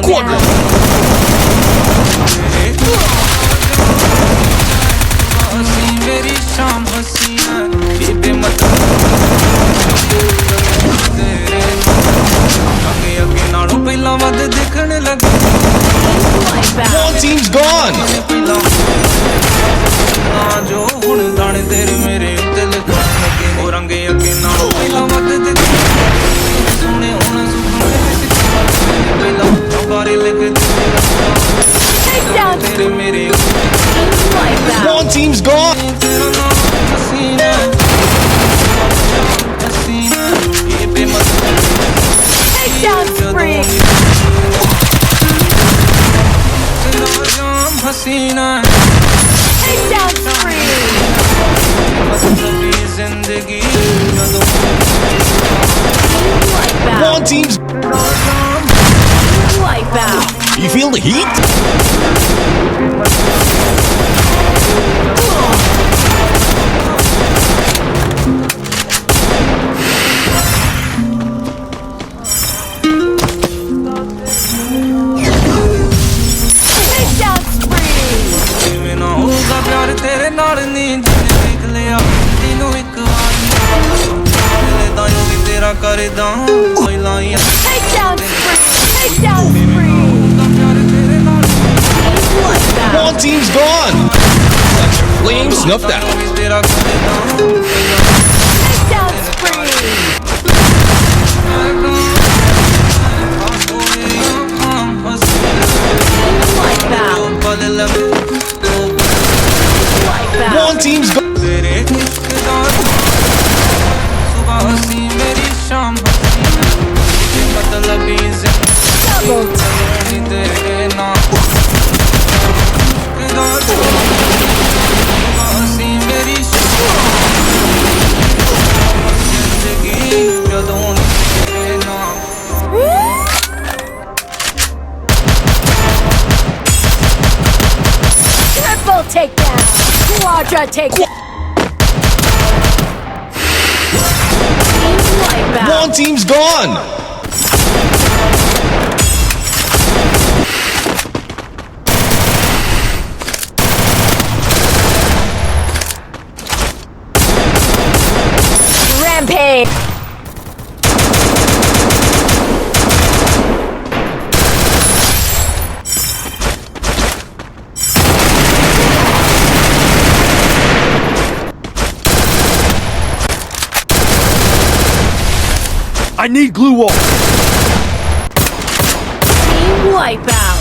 Quadra. One team's gone. One team's gone. Takedown spree. Takedown spree. One team's. Wipeout. You feel the heat? Takedown spree. Takedown spree. Takedown spree. Wipeout. One team's gone. Let your flame snuffed out. Takedown spree. Wipeout. Wipeout. One team's gone. Double triple takedown. Quadra takedown. Wipeout. One team's gone. Rampage. I need glue wall. Team wipeout.